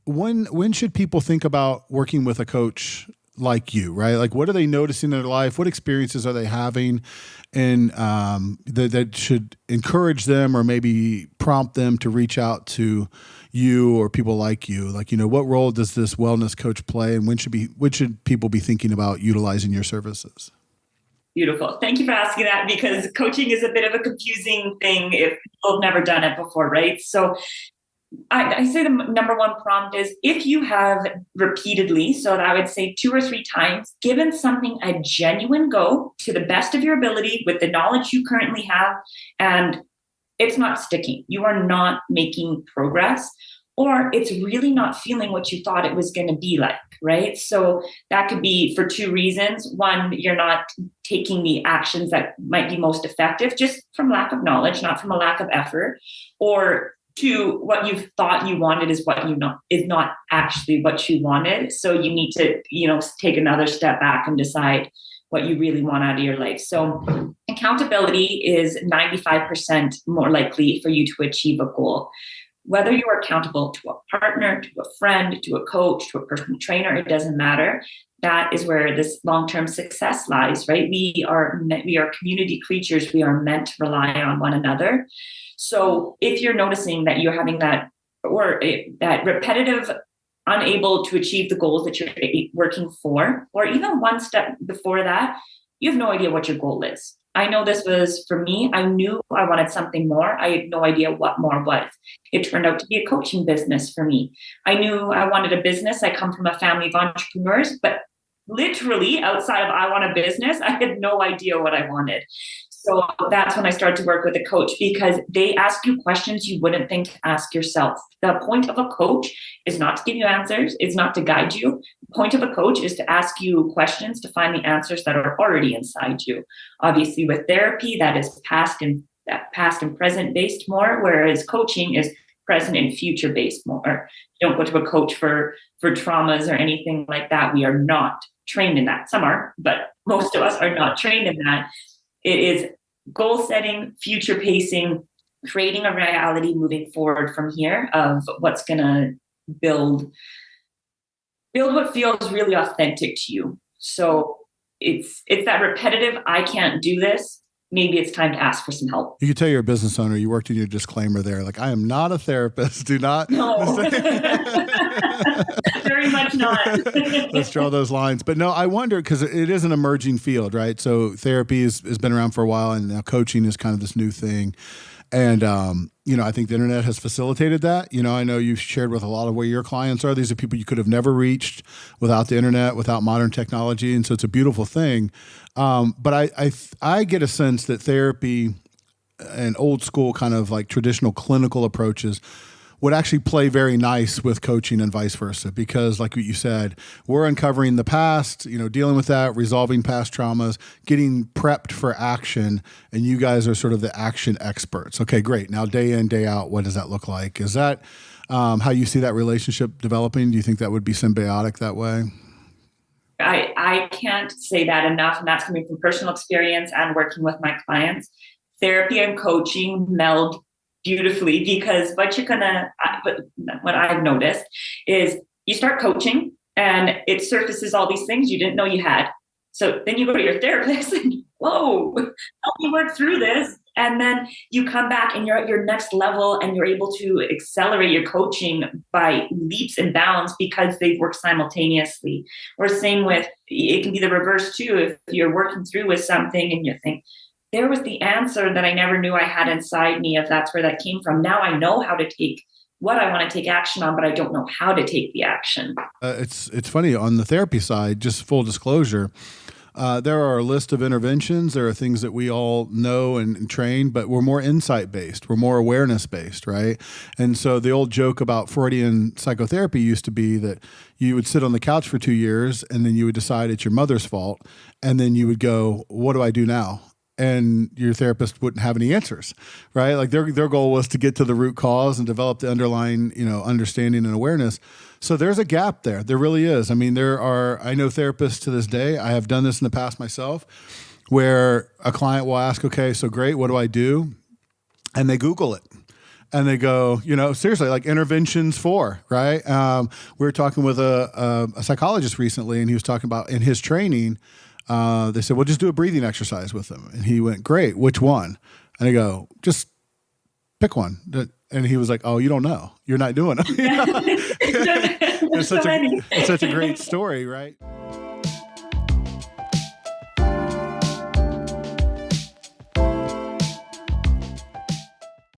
when should people think about working with a coach like you, right? Like, what are they noticing in their life? What experiences are they having? And that should encourage them or maybe prompt them to reach out to you or people like you. Like, what role does this wellness coach play, and when should people be thinking about utilizing your services? Beautiful. Thank you for asking that, because coaching is a bit of a confusing thing if people have never done it before, right? So I say the number one prompt is, if you have repeatedly, so I would say 2 or 3 times, given something a genuine go to the best of your ability with the knowledge you currently have, and it's not sticking, you are not making progress, or it's really not feeling what you thought it was going to be like, right? So that could be for 2 reasons. One, you're not taking the actions that might be most effective just from lack of knowledge, not from a lack of effort. Or 2, what you thought you wanted is not actually what you wanted. So you need to, take another step back and decide what you really want out of your life. So accountability is 95% more likely for you to achieve a goal. Whether you are accountable to a partner, to a friend, to a coach, to a personal trainer, it doesn't matter. That is where this long-term success lies, right? We are community creatures. We are meant to rely on one another. So if you're noticing that you're having that repetitive, unable to achieve the goals that you're working for, or even one step before that, you have no idea what your goal is. I know this was for me. I knew I wanted something more. I had no idea what more was. It turned out to be a coaching business for me. I knew I wanted a business. I come from a family of entrepreneurs, but literally outside of I want a business, I had no idea what I wanted. So that's when I started to work with a coach, because they ask you questions you wouldn't think to ask yourself. The point of a coach is not to give you answers. It's not to guide you. The point of a coach is to ask you questions to find the answers that are already inside you. Obviously, with therapy, that is past and present based more, whereas coaching is present and future based more. You don't go to a coach for traumas or anything like that. We are not trained in that. Some are, but most of us are not trained in that. It is goal setting, future pacing, creating a reality moving forward from here of what's going to build what feels really authentic to you. So it's that repetitive, I can't do this. Maybe it's time to ask for some help. You could tell you're a business owner. You worked in your disclaimer there. Like, I am not a therapist. Do not. No. Very much not. Let's draw those lines. But no, I wonder, because it is an emerging field, right? So therapy has been around for a while, and now coaching is kind of this new thing. And, I think the internet has facilitated that. I know you've shared with a lot of where your clients are. These are people you could have never reached without the internet, without modern technology. And so it's a beautiful thing. But I get a sense that therapy and old school kind of like traditional clinical approaches would actually play very nice with coaching and vice versa, because like what you said, we're uncovering the past, dealing with that, resolving past traumas, getting prepped for action. And you guys are sort of the action experts. Okay, great. Now, day in, day out, what does that look like? Is that how you see that relationship developing? Do you think that would be symbiotic that way? I can't say that enough. And that's coming from personal experience and working with my clients. Therapy and coaching meld beautifully, because what I've noticed is you start coaching and it surfaces all these things you didn't know you had. So then you go to your therapist and, whoa, help me work through this. And then you come back and you're at your next level and you're able to accelerate your coaching by leaps and bounds because they've worked simultaneously. Or same with, it can be the reverse too. If you're working through with something and you think, there was the answer that I never knew I had inside me, if that's where that came from. Now I know how to take what I want to take action on, but I don't know how to take the action. It's funny, on the therapy side, just full disclosure, there are a list of interventions. There are things that we all know and train, but we're more insight-based. We're more awareness-based, right? And so the old joke about Freudian psychotherapy used to be that you would sit on the couch for 2 years and then you would decide it's your mother's fault. And then you would go, what do I do now? And your therapist wouldn't have any answers, right? Like their goal was to get to the root cause and develop the underlying, understanding and awareness. So there's a gap there. There really is. I mean, I know therapists to this day, I have done this in the past myself, where a client will ask, okay, so great, what do I do? And they Google it. And they go, seriously, like interventions for, right? We were talking with a psychologist recently, and he was talking about in his training, they said, well, just do a breathing exercise with him. And he went, great, which one? And I go, just pick one. And he was like, oh, you don't know. You're not doing it. It's such a great story, right?